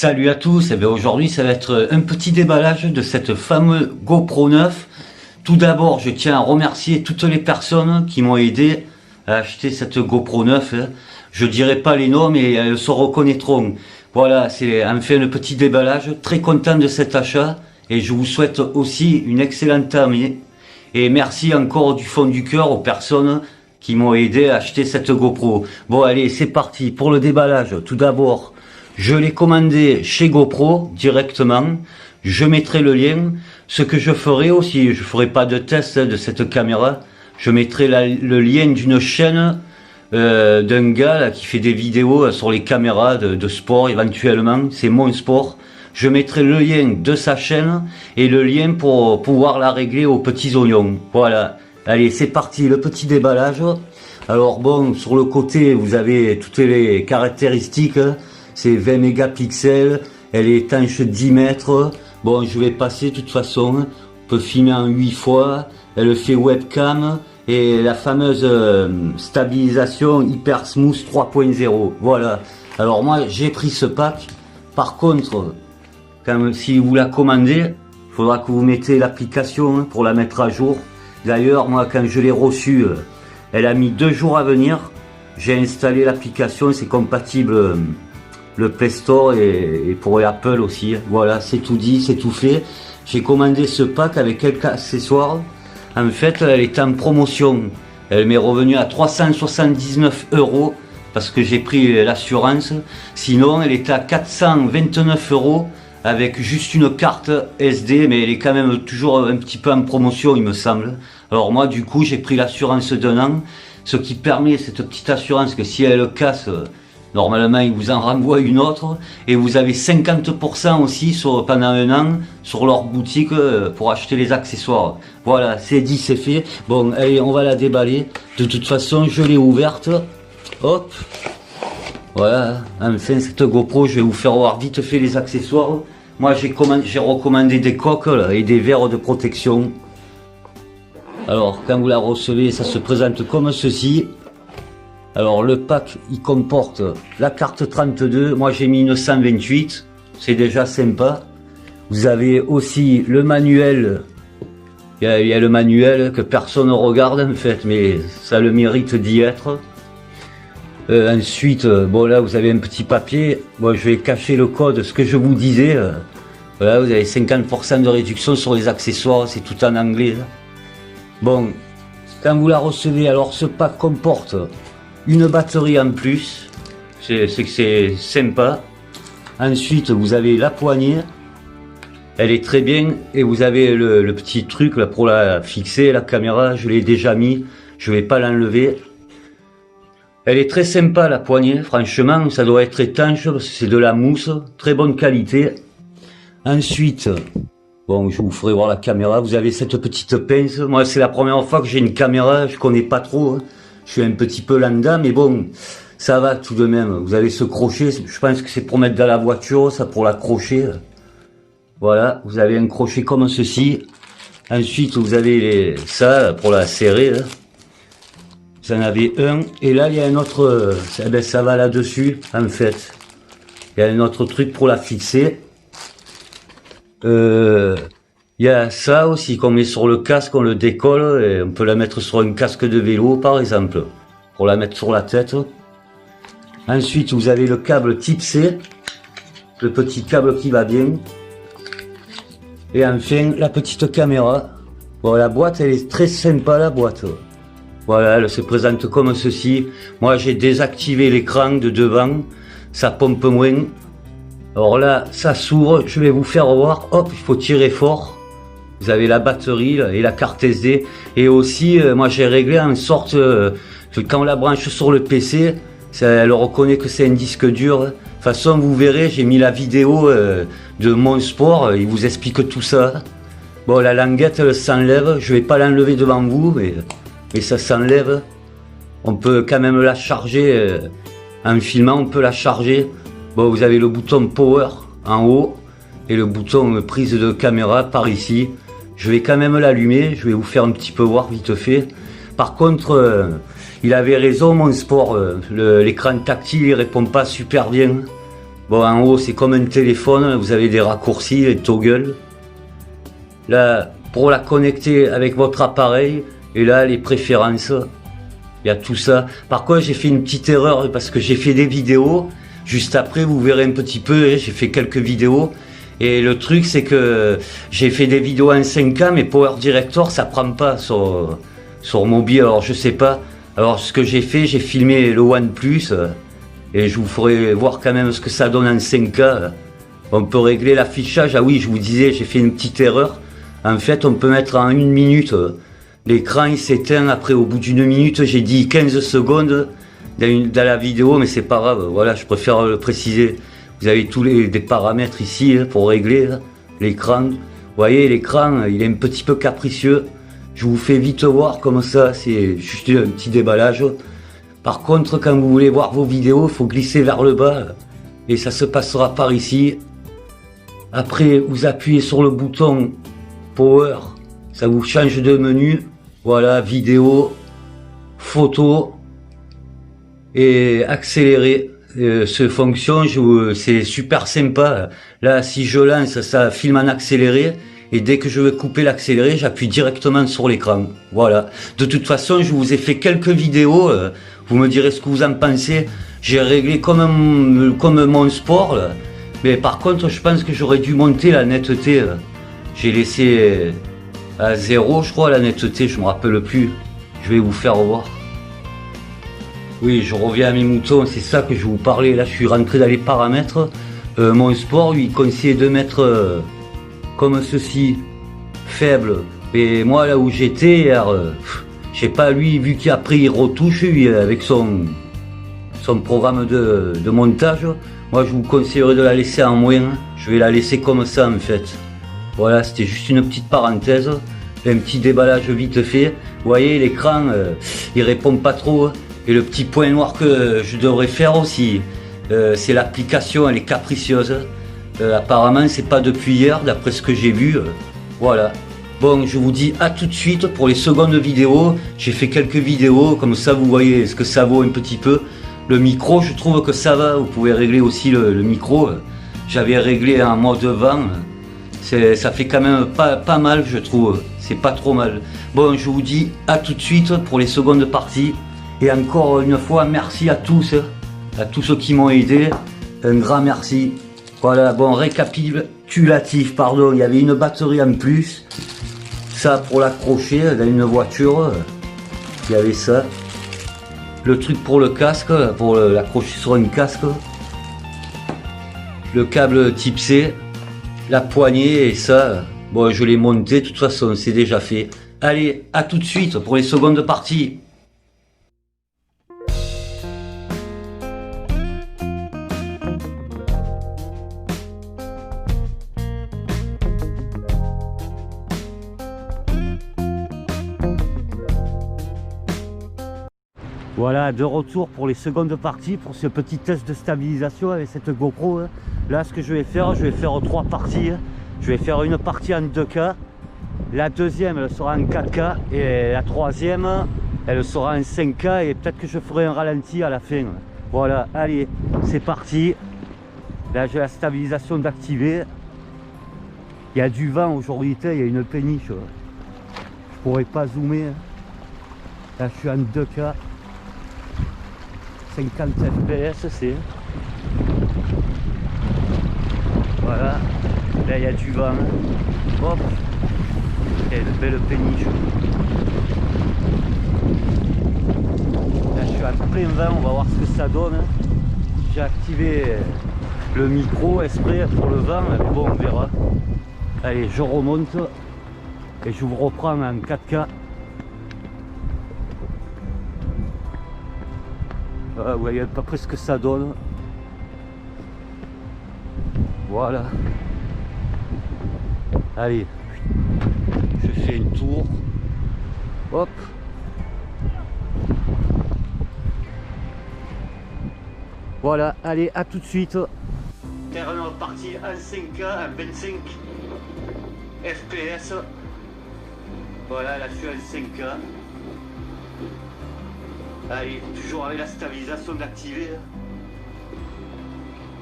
Salut à tous, et bien aujourd'hui ça va être un petit déballage de cette fameuse GoPro 9. Tout d'abord je tiens à remercier toutes les personnes qui m'ont aidé à acheter cette GoPro 9. Je dirai pas les noms mais elles se reconnaîtront. Voilà, c'est enfin le petit déballage, très content de cet achat et je vous souhaite aussi une excellente année. Et merci encore du fond du cœur aux personnes qui m'ont aidé à acheter cette GoPro. Bon allez, c'est parti pour le déballage. Tout d'abord, je l'ai commandé chez GoPro directement. Je mettrai le lien. Ce que je ferai aussi, je ferai pas de test de cette caméra. Je mettrai le lien d'une chaîne d'un gars là, qui fait des vidéos sur les caméras de sport éventuellement. C'est Mon Sport. Je mettrai le lien de sa chaîne et le lien pour pouvoir la régler aux petits oignons. Voilà. Allez, c'est parti, le petit déballage. Alors bon, sur le côté, vous avez toutes les caractéristiques. C'est 20 mégapixels, elle est étanche 10 mètres. Bon, je vais passer de toute façon. On peut filmer en 8 fois. Elle fait webcam et la fameuse stabilisation Hyper Smooth 3.0. Voilà. Alors moi, j'ai pris ce pack. Par contre, si vous la commandez, il faudra que vous mettez l'application pour la mettre à jour. D'ailleurs, moi, quand je l'ai reçue, elle a mis 2 jours à venir. J'ai installé l'application, c'est compatible le Play Store et pour Apple aussi. Voilà, c'est tout dit, c'est tout fait. J'ai commandé ce pack avec quelques accessoires. En fait, elle est en promotion. Elle m'est revenue à 379 € parce que j'ai pris l'assurance. Sinon, elle était à 429 € avec juste une carte SD, mais elle est quand même toujours un petit peu en promotion, il me semble. Alors moi, du coup, j'ai pris l'assurance d'1 an, ce qui permet cette petite assurance que si elle casse, normalement, il vous en renvoie une autre. Et vous avez 50% aussi pendant 1 an sur leur boutique pour acheter les accessoires. Voilà, c'est dit, c'est fait. Bon, allez, on va la déballer. De toute façon, je l'ai ouverte. Hop. Voilà, enfin, cette GoPro, je vais vous faire voir vite fait les accessoires. Moi, j'ai recommandé des coques là, et des verres de protection. Alors, quand vous la recevez, ça se présente comme ceci. Alors le pack, il comporte la carte 32, moi j'ai mis une 128, c'est déjà sympa. Vous avez aussi le manuel, il y a le manuel que personne ne regarde en fait, mais ça a le mérite d'y être. Ensuite, bon là vous avez un petit papier, moi je vais cacher le code, ce que je vous disais. Voilà, vous avez 50% de réduction sur les accessoires, c'est tout en anglais. Là. Bon, quand vous la recevez, alors ce pack comporte une batterie en plus, c'est sympa. Ensuite, vous avez la poignée, elle est très bien, et vous avez le petit truc là pour la fixer, la caméra, je l'ai déjà mis, je vais pas l'enlever. Elle est très sympa la poignée, franchement, ça doit être étanche parce que c'est de la mousse, très bonne qualité. Ensuite, bon, je vous ferai voir la caméra, vous avez cette petite pince, moi c'est la première fois que j'ai une caméra, je connais pas trop. Je suis un petit peu lambda, mais bon, ça va tout de même. Vous avez ce crochet, je pense que c'est pour mettre dans la voiture, ça pour l'accrocher. Voilà, vous avez un crochet comme ceci. Ensuite, vous avez ça pour la serrer. Là. Vous en avez un. Et là, il y a un autre, ça va là-dessus, en fait. Il y a un autre truc pour la fixer. Il y a ça aussi qu'on met sur le casque, on le décolle et on peut la mettre sur un casque de vélo par exemple, pour la mettre sur la tête. Ensuite vous avez le câble type C, le petit câble qui va bien. Et enfin la petite caméra. Bon, la boîte elle est très sympa la boîte. Voilà, elle se présente comme ceci. Moi j'ai désactivé l'écran de devant, ça pompe moins. Alors là ça s'ouvre, je vais vous faire voir, hop, il faut tirer fort. Vous avez la batterie et la carte SD. Et aussi, moi j'ai réglé en sorte que quand on la branche sur le PC, elle reconnaît que c'est un disque dur. De toute façon, vous verrez, j'ai mis la vidéo de Mon Sport, il vous explique tout ça. Bon, la languette, elle s'enlève. Je vais pas l'enlever devant vous, mais ça s'enlève. On peut quand même la charger. En filmant, on peut la charger. Bon, vous avez le bouton Power en haut et le bouton prise de caméra par ici. Je vais quand même l'allumer, je vais vous faire un petit peu voir vite fait. Par contre, il avait raison Mon Sport, l'écran tactile il répond pas super bien. Bon, en haut, c'est comme un téléphone, vous avez des raccourcis, des toggles. Là, pour la connecter avec votre appareil, et là, les préférences, il y a tout ça. Par contre, j'ai fait une petite erreur parce que j'ai fait des vidéos. Juste après, vous verrez un petit peu, j'ai fait quelques vidéos. Et le truc, c'est que j'ai fait des vidéos en 5K, mais Power Director, ça prend pas sur mobile. Alors, je sais pas. Alors, ce que j'ai fait, j'ai filmé le OnePlus. Et je vous ferai voir quand même ce que ça donne en 5K. On peut régler l'affichage. Ah oui, je vous disais, j'ai fait une petite erreur. En fait, on peut mettre en 1 minute. L'écran, il s'éteint. Après, au bout d'1 minute, j'ai dit 15 secondes dans la vidéo, mais c'est pas grave. Voilà, je préfère le préciser. Vous avez tous des paramètres ici pour régler l'écran. Vous voyez, l'écran, il est un petit peu capricieux. Je vous fais vite voir comme ça. C'est juste un petit déballage. Par contre, quand vous voulez voir vos vidéos, il faut glisser vers le bas et ça se passera par ici. Après, vous appuyez sur le bouton Power, ça vous change de menu. Voilà, vidéo, photo et accélérer. Ce fonction, c'est super sympa. Là, si je lance, ça filme en accéléré. Et dès que je vais couper l'accéléré, j'appuie directement sur l'écran. Voilà. De toute façon, je vous ai fait quelques vidéos. Vous me direz ce que vous en pensez. J'ai réglé comme mon sport. Là. Mais par contre, je pense que j'aurais dû monter la netteté. J'ai laissé à 0, je crois, la netteté. Je me rappelle plus. Je vais vous faire voir. Oui, je reviens à mes moutons. C'est ça que je vous parlais. Là, je suis rentré dans les paramètres. Mon sport, lui, conseillait de mettre... comme ceci, faible. Et moi, là où j'étais, je sais pas, lui, vu qu'après il retouche, lui, avec son programme de montage, moi je vous conseillerais de la laisser en moins. Je vais la laisser comme ça en fait. Voilà, c'était juste une petite parenthèse, un petit déballage vite fait. Vous voyez, l'écran, il répond pas trop. Et le petit point noir que je devrais faire aussi, c'est l'application, elle est capricieuse. Apparemment, c'est pas depuis hier, d'après ce que j'ai vu. Voilà. Bon, je vous dis à tout de suite pour les secondes vidéos. J'ai fait quelques vidéos, comme ça vous voyez ce que ça vaut un petit peu. Le micro, je trouve que ça va. Vous pouvez régler aussi le micro. J'avais réglé en mode vent. Ça fait quand même pas mal, je trouve. C'est pas trop mal. Bon, je vous dis à tout de suite pour les secondes parties. Et encore une fois, merci à tous ceux qui m'ont aidé. Un grand merci. Voilà, bon, récapitulatif, pardon, il y avait une batterie en plus. Ça, pour l'accrocher dans une voiture, il y avait ça. Le truc pour le casque, pour l'accrocher sur un casque. Le câble type C, la poignée et ça, bon, je l'ai monté, de toute façon, c'est déjà fait. Allez, à tout de suite pour les secondes parties. Voilà, de retour pour les secondes parties, pour ce petit test de stabilisation avec cette GoPro. Là, ce que je vais faire 3 parties. Je vais faire une partie en 2K, la deuxième, elle sera en 4K, et la troisième, elle sera en 5K, et peut-être que je ferai un ralenti à la fin. Voilà, allez, c'est parti. Là, j'ai la stabilisation d'activer. Il y a du vent aujourd'hui, il y a une péniche. Je pourrais pas zoomer. Là, je suis en 2K. 50 fps, c'est. Voilà. Là, il y a du vent. Hop. Et une belle péniche. Là, je suis en plein vent. On va voir ce que ça donne. J'ai activé le micro exprès pour le vent. Mais bon, on verra. Allez, je remonte. Et je vous reprends en 4K. Vous voyez à peu près ce que ça donne. Voilà. Allez, je fais un tour. Hop. Voilà, allez, à tout de suite. Terrain parti en 5K, à 25 FPS. Voilà, là je suis en 5K. Allez, toujours avec la stabilisation d'activer.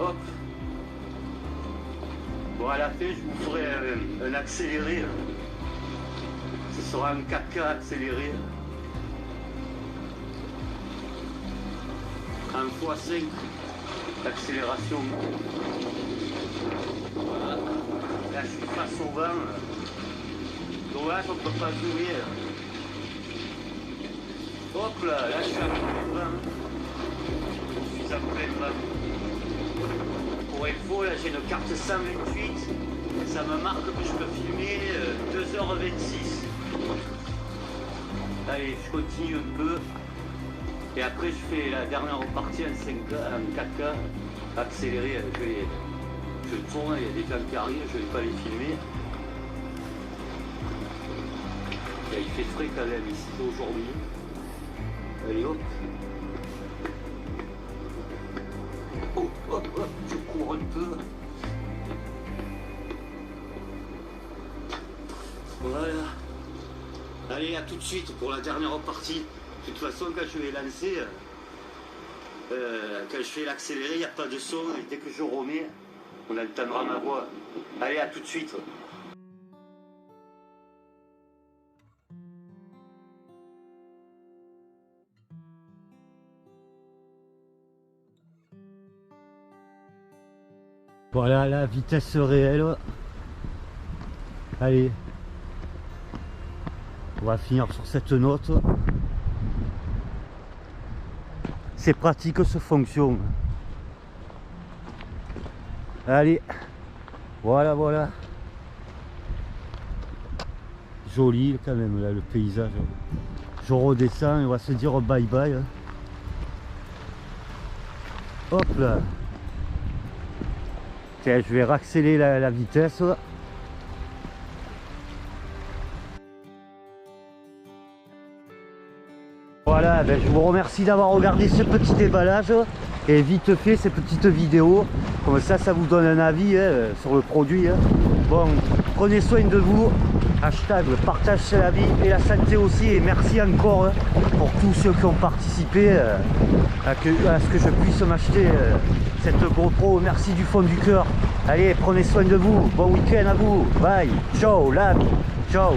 Hop, Bon, à la fin, je vous ferai un accéléré. Ce sera un 4K accéléré. Un x5 d'accélération. Voilà. Là, je suis face au vent. Donc là, on ne peut pas zoomer. Hop là, là, je suis à plein vent. Je suis à plein vent. Pour info, là, j'ai une carte 128. Ça me marque que je peux filmer 2h26. Allez, je continue un peu. Et après, je fais la dernière partie en 5K, en 4K accéléré. Je tourne, il y a des gens qui arrivent, je ne vais pas les filmer. Et il fait frais quand même ici aujourd'hui. Allez hop. Hop, hop, hop, je cours un peu. Voilà. Allez, à tout de suite pour la dernière partie. De toute façon, quand je vais lancer, quand je fais l'accéléré, il n'y a pas de son. Et dès que je remets, on entendra ma voix. Allez, à tout de suite. Voilà la vitesse réelle. Allez. On va finir sur cette note. C'est pratique ce fonction. Allez. Voilà, voilà. Joli quand même là le paysage. Je redescends et on va se dire bye bye. Hop là. Tiens, je vais raccélérer la vitesse. Voilà, ben je vous remercie d'avoir regardé ce petit déballage et vite fait ces petites vidéos. Comme ça vous donne un avis sur le produit. Bon, prenez soin de vous. Hashtag partage c'est la vie et la santé aussi. Et merci encore pour tous ceux qui ont participé à ce que je puisse m'acheter cette GoPro. Merci du fond du cœur. Allez, prenez soin de vous. Bon week-end à vous. Bye. Ciao, l'ami. Ciao.